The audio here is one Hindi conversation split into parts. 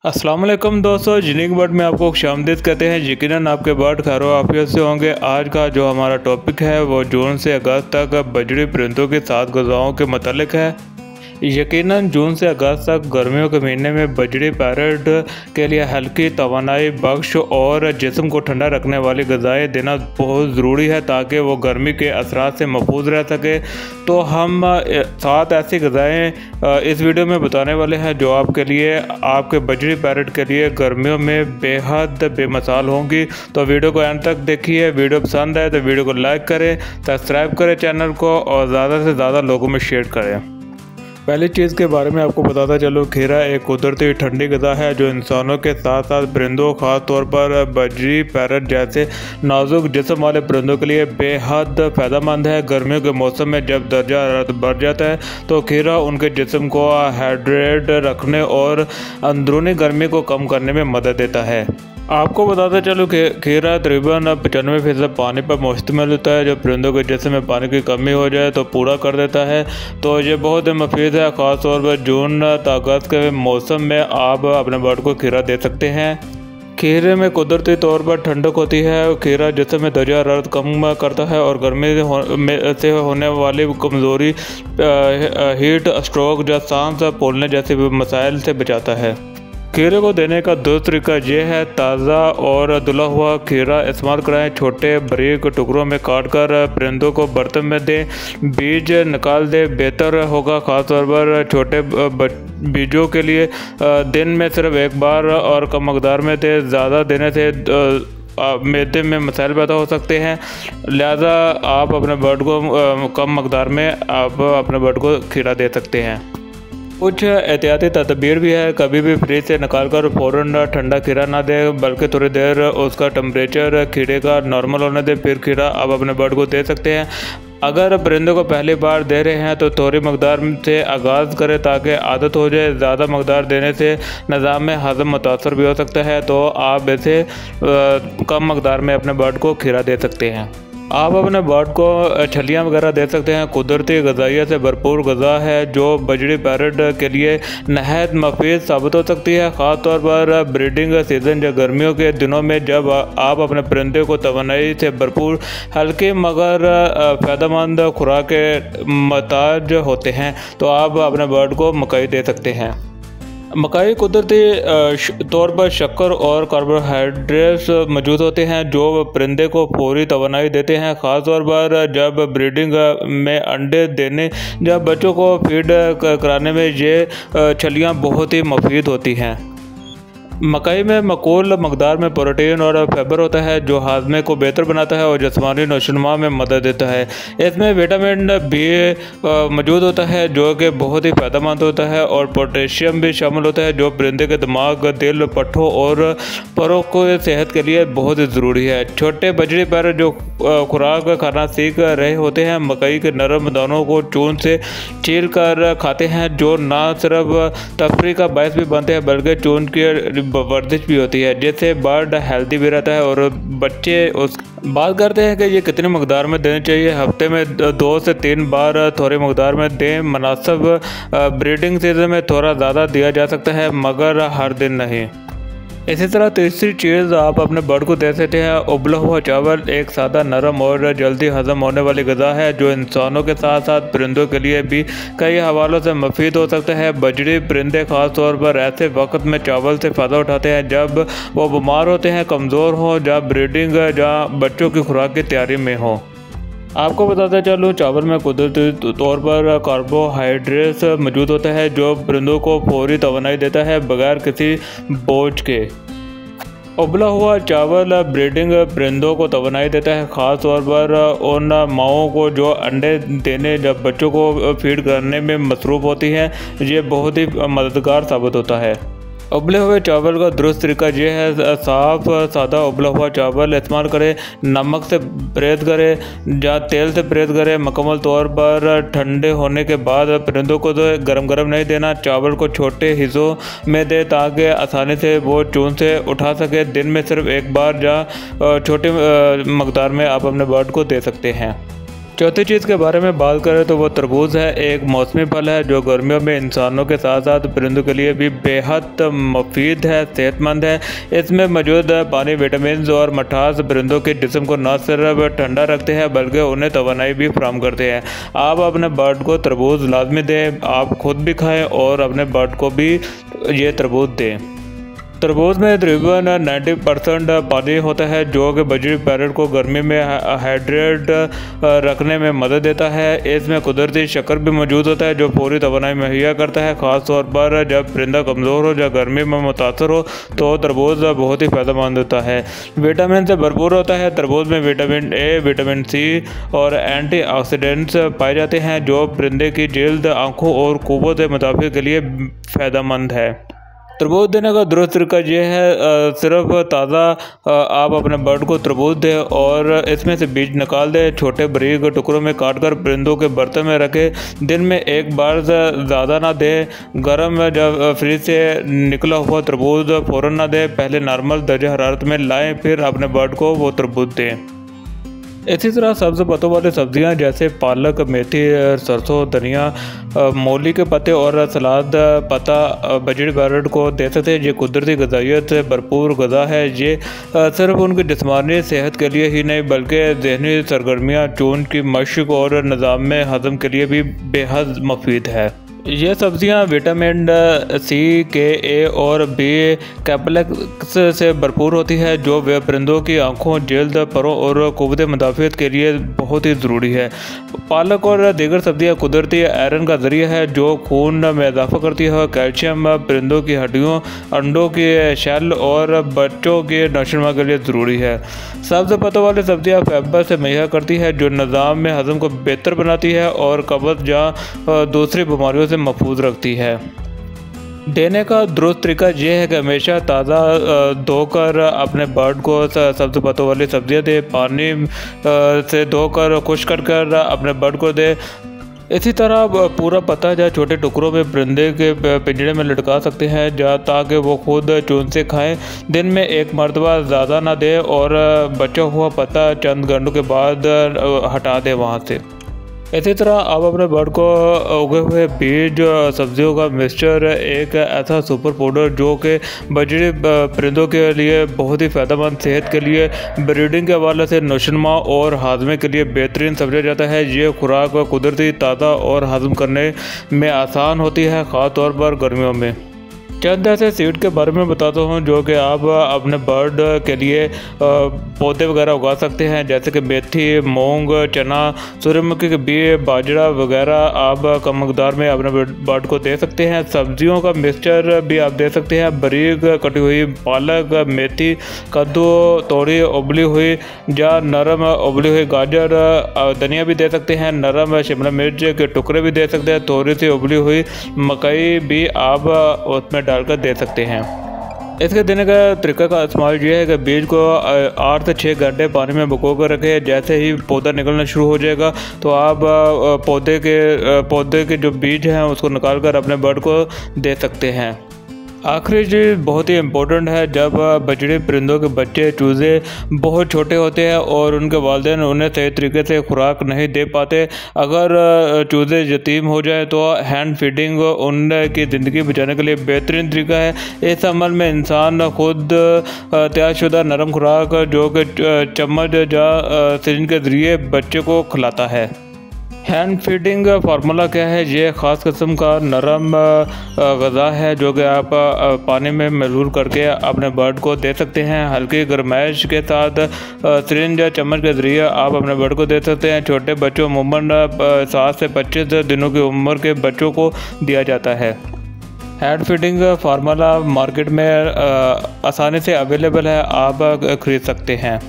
अस्सलाम वालेकुम दोस्तों, यूनिक बर्ड में आपको खुशामदीद कहते हैं। यकीनन आपके बर्ड खैर आफियत से होंगे। आज का जो हमारा टॉपिक है वो जून से अगस्त तक बजड़ी परिंदों की 7 ग़िज़ाओं के मतलब है। यकीनन जून से अगस्त तक गर्मियों के महीने में बजड़ी पैरट के लिए हल्की तवानाई बख्श और जिस्म को ठंडा रखने वाली ग़िज़ाएँ देना बहुत ज़रूरी है ताकि वो गर्मी के असरात से महफूज रह सके। तो हम 7 ऐसी ग़िज़ाएँ इस वीडियो में बताने वाले हैं जो आपके लिए, आपके बजड़ी पैरट के लिए गर्मियों में बेहद बेमिसाल होंगी। तो वीडियो को एंड तक देखिए। वीडियो पसंद आए तो वीडियो को लाइक करें, सब्सक्राइब करें चैनल को और ज़्यादा से ज़्यादा लोगों में शेयर करें। पहली चीज़ के बारे में आपको बताता चलो, खीरा एक कुदरती ठंडी ग़िज़ा है जो इंसानों के साथ साथ परिंदों, ख़ास तौर पर बजरी पैरट जैसे नाजुक जिस्म वाले परिंदों के लिए बेहद फ़ायदेमंद है। गर्मियों के मौसम में जब दर्जा हरारत बढ़ जाता है तो खीरा उनके जिस्म को हाइड्रेट रखने और अंदरूनी गर्मी को कम करने में मदद देता है। आपको बताते चलो कि खीरा तकरीबन 95% पानी पर मुश्तमिल होता है, जो परिंदों के जिस्म में पानी की कमी हो जाए तो पूरा कर देता है। तो ये बहुत ही मुफीद है। ख़ास तौर पर जून अगस्त के मौसम में आप अपने बर्ड को खीरा दे सकते हैं। खीरे में कुदरती तौर पर ठंडक होती है। खीरा जिस्म में दर्जा हरारत कम करता है और गर्मी से होने वाली कमज़ोरी, हीट स्ट्रोक या सांस फूलने जैसे मसाइल से बचाता है। खीरे को देने का दूसरा तरीका यह है, ताज़ा और धुला हुआ खीरा इस्तेमाल कराएं। छोटे बारीक टुकड़ों में काट कर परिंदों को बर्तन में दें, बीज निकाल दें, बेहतर होगा। ख़ासतौर पर छोटे बीजों के लिए दिन में सिर्फ एक बार और कम मकदार में दें। ज़्यादा देने से मैदे में मसाइल पैदा हो सकते हैं, लिहाजा आप अपने बर्ड को कम मकदार में आप अपने बर्ड को खीरा दे सकते हैं। कुछ एहतियाती तदबीर भी है। कभी भी फ्रिज से निकाल कर फ़ौरन ठंडा खीरा ना दें, बल्कि थोड़ी देर उसका टेम्परेचर खीरे का नॉर्मल होने दें, फिर खीरा आप अपने बर्ड को दे सकते हैं। अगर परिंदों को पहली बार दे रहे हैं तो थोड़ी मकदार से आगाज़ करें ताकि आदत हो जाए। ज़्यादा मकदार देने से निज़ाम में हज़म मुतासर भी हो सकता है, तो आप ऐसे कम मकदार में अपने बर्ड को खीरा दे सकते हैं। आप अपने बर्ड को छलियाँ वगैरह दे सकते हैं। कुदरती ग़िज़ाइयत से भरपूर ग़िज़ा है जो बजड़ी पैरट के लिए नहायत मुफीद साबित हो सकती है, ख़ास तौर पर ब्रीडिंग सीज़न या गर्मियों के दिनों में जब आप अपने परिंदे को तवानाई से भरपूर हल्के मगर फ़ायदेमंद खुराक के मोहताज होते हैं। तो आप अपने बर्ड को मकई दे सकते हैं। मकई कुदरती तौर पर शक्कर और कार्बोहाइड्रेट्स मौजूद होते हैं जो परिंदे को फौरी तवानाई देते हैं। ख़ास तौर पर जब ब्रीडिंग में अंडे देने या बच्चों को फीड कराने में ये छलियाँ बहुत ही मुफीद होती हैं। मकई में मकूल मकदार में प्रोटीन और फाइबर होता है जो हाजमे को बेहतर बनाता है और जिस्मानी नशोनुमा में मदद देता है। इसमें विटामिन बी मौजूद होता है जो कि बहुत ही फ़ायदेमंद होता है, और पोटेशियम भी शामिल होता है जो परिंदे के दिमाग, दिल, पट्ठों और परों को सेहत के लिए बहुत ही ज़रूरी है। छोटे बजड़ी पैरट जो खुराक खाना सीख रहे होते हैं मकई के नरम दानों को चून से छील कर खाते हैं, जो ना सिर्फ तफरी का बायस भी बनते हैं बल्कि चून की वर्जिश भी होती है, जिससे बर्ड हेल्दी भी रहता है और बच्चे उस बात करते हैं कि ये कितनी मकदार में देनी चाहिए। हफ्ते में 2 से 3 बार थोड़ी मकदार में दें। मुनासिब ब्रीडिंग सीजन में थोड़ा ज़्यादा दिया जा सकता है मगर हर दिन नहीं। इसी तरह तीसरी चीज़ आप अपने बर्ड को दे सकते हैं उबला हुआ चावल। एक सादा, नरम और जल्दी हजम होने वाली ग़िज़ा है जो इंसानों के साथ साथ परिंदों के लिए भी कई हवालों से मुफीद हो सकता है। बजड़ी परिंदे ख़ास तौर पर ऐसे वक्त में चावल से फ़ायदा उठाते हैं जब वो बीमार होते हैं, कमज़ोर हों, जब ब्रीडिंग या बच्चों की खुराक की तैयारी में हो। आपको बताते चलो, चावल में कुदरती तौर पर कार्बोहाइड्रेट्स मौजूद होता है जो परिंदों को फौरी तवानाई देता है बगैर किसी बोझ के। उबला हुआ चावल ब्रीडिंग परिंदों को तवानाई देता है, ख़ास तौर पर उन माओं को जो अंडे देने जब बच्चों को फीड करने में मसरूफ़ होती हैं। ये बहुत ही मददगार साबित होता है। उबले हुए चावल का दुरुस्त तरीका यह है, साफ़ सादा उबला हुआ चावल इस्तेमाल करें। नमक से परहेज़ करें या तेल से परहेज़ करें। मुकम्मल तौर पर ठंडे होने के बाद परिंदों को तो गरम नहीं देना। चावल को छोटे हिस्सों में दें ताकि आसानी से वो चून से उठा सके। दिन में सिर्फ एक बार या छोटे मकदार में आप अपने बर्ड को दे सकते हैं। चौथी चीज़ के बारे में बात करें तो वो तरबूज है। एक मौसमी फल है जो गर्मियों में इंसानों के साथ साथ परिंदों के लिए भी बेहद मुफीद है, सेहतमंद है। इसमें मौजूद पानी, विटामिन और मिठास परिंदों के जिस्म को न सिर्फ ठंडा रखते हैं बल्कि उन्हें तवानाई भी फराहम करते हैं। आप अपने बर्ड को तरबूज लाजमी दें, आप खुद भी खाएँ और अपने बर्ड को भी ये तरबूज दें। तरबूज में तकरीबन 90% पानी होता है जो कि बजरी पैरट को गर्मी में हाइड्रेट रखने में मदद देता है। इसमें कुदरती शक्कर भी मौजूद होता है जो पूरी तवानाई मुहैया करता है। ख़ास तौर पर जब परिंदा कमज़ोर हो या गर्मी में मुतासर हो तो तरबूज बहुत ही फ़ायदेमंद होता है। विटामिन से भरपूर होता है। तरबूज में विटामिन ए, विटामिन सी और एंटीऑक्सीडेंट्स पाए जाते हैं जो परिंदे की जल्द, आँखों और क़ुव्वत मुदाफ़ा के लिए फ़ायदेमंद है। तरबूज देने का दुरुस्त तरीका ये है, सिर्फ ताज़ा आप अपने बर्ड को तरबूज दें और इसमें से बीज निकाल दें। छोटे बारीक टुकड़ों में काटकर परिंदों के बर्तन में रखें। दिन में एक बार ज़्यादा ना दें। गर्म जब फ्रिज से निकला हुआ तरबूज फ़ौरन ना दें। पहले नॉर्मल दर्जा हरारत में लाएं, फिर अपने बर्ड को वो तरबूज दें। इसी तरह सब्ज़ पत्तों वाली सब्जियां जैसे पालक, मेथी, सरसों, धनिया, मूली के पत्ते और सलाद पत्ता बजरी पैरट को दे सकते हैं। ये कुदरती ग़िज़ाइयत से भरपूर ग़िज़ा है। ये सिर्फ उनकी जिस्मानी सेहत के लिए ही नहीं बल्कि ज़हनी सरगर्मियाँ, चून की मशक और निज़ाम में हज़म के लिए भी बेहद मुफीद है। ये सब्जियां विटामिन सी, के, ए और बी कॉम्प्लेक्स से भरपूर होती है जो परिंदों की आँखों, जल्द, परों और क़ुव्वत मुदाफ़ात के लिए बहुत ही ज़रूरी है। पालक और दीगर सब्जियां कुदरती आयरन का ज़रिया है जो खून में इजाफ़ा करती है। कैल्शियम परिंदों की हड्डियों, अंडों की शैल और बच्चों के नशोनुमा के लिए ज़रूरी है। सब्ज़ पत्तों वाली सब्जियां फाइबर से मुहैया करती है जो निज़ाम में हज़म को बेहतर बनाती है और कब्ज़ या दूसरी बीमारियों से महफूज रखती है। देने का दुरुस्त तरीका यह है कि हमेशा ताज़ा धोकर अपने बर्ड को सब्ज़ पत्तों वाली सब्जियां दे। पानी से धोकर खुश्क कर अपने बर्ड को दे। इसी तरह पूरा पत्ता या छोटे टुकड़ों में परिंदे के पिंजरे में लटका सकते हैं ताकि वो खुद चून से खाएं। दिन में एक मरतबा ज़्यादा ना दें और बचा हुआ पत्ता चंद घंटों के बाद हटा दें वहाँ से। इसी तरह आप अपने बर्ड को उगे हुए बीज, सब्जियों का मिक्सचर, एक ऐसा सुपर पाउडर जो कि बजरी परिंदों के लिए बहुत ही फ़ायदेमंद, सेहत के लिए, ब्रीडिंग के हवाले से नशोनुमा और हाजमे के लिए बेहतरीन समझा जाता है। ये खुराक कुदरती, ताज़ा और हज़म करने में आसान होती है, ख़ास तौर पर गर्मियों में। चंद ऐसे सीड के बारे में बताता हूँ जो कि आप अपने बर्ड के लिए पौधे वगैरह उगा सकते हैं, जैसे कि मेथी, मूंग, चना, सूरजमुखी के बीज, बाजरा वगैरह आप कम मकदार में अपने बर्ड को दे सकते हैं। सब्जियों का मिक्सचर भी आप दे सकते हैं। बारीक कटी हुई पालक, मेथी, कद्दू, तोड़ी उबली हुई या नरम उबली हुई गाजर, धनिया भी दे सकते हैं। नरम शिमला मिर्च के टुकड़े भी दे सकते हैं। थोड़ी सी उबली हुई मकई भी आप उसमें डालकर दे सकते हैं। इसके देने का तरीका का इस्तेमाल ये है कि बीज को 8 से 6 घंटे पानी में भिगो कर रखें। जैसे ही पौधा निकलना शुरू हो जाएगा तो आप पौधे के जो बीज हैं उसको निकाल कर अपने बर्ड को दे सकते हैं। आखिरी चीज़ बहुत ही इम्पोर्टेंट है। जब बजरी परिंदों के बच्चे, चूज़े बहुत छोटे होते हैं और उनके वालिदैन उन्हें सही तरीके से खुराक नहीं दे पाते, अगर चूज़े यतीम हो जाए तो हैंड फीडिंग उनकी ज़िंदगी बचाने के लिए बेहतरीन तरीका है। इस अमल में इंसान खुद तैयारशुदा नरम खुराक जो कि चम्मच या सिरिंज के ज़रिए बच्चे को खिलाता है। हैंड फीडिंग फार्मूला क्या है? ये ख़ास किस्म का नरम ग़िज़ा है जो कि आप पानी में मिलूर करके अपने बर्ड को दे सकते हैं। हल्की गर्माइश के साथ सिरिंज या चम्मच के ज़रिए आप अपने बर्ड को दे सकते हैं। छोटे बच्चों, अमूमन 7 से 25 दिनों की उम्र के बच्चों को दिया जाता है। हैंड फीडिंग फार्मूला मार्केट में आसानी से अवेलेबल है, आप ख़रीद सकते हैं।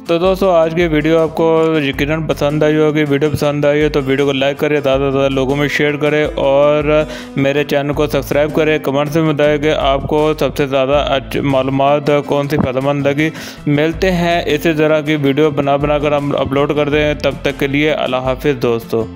तो दोस्तों आज की वीडियो आपको यकीनन पसंद आई होगी। वीडियो पसंद आई हो तो वीडियो को लाइक करें, ज़्यादा से ज़्यादा लोगों में शेयर करें और मेरे चैनल को सब्सक्राइब करें। कमेंट्स में बताएं कि आपको सबसे ज़्यादा मालूमात कौन सी फ़ायदेमंद लगी। मिलते हैं इसी तरह की वीडियो बना कर हम अपलोड करते हैं। तब तक के लिए अल्लाह हाफिज़ दोस्तों।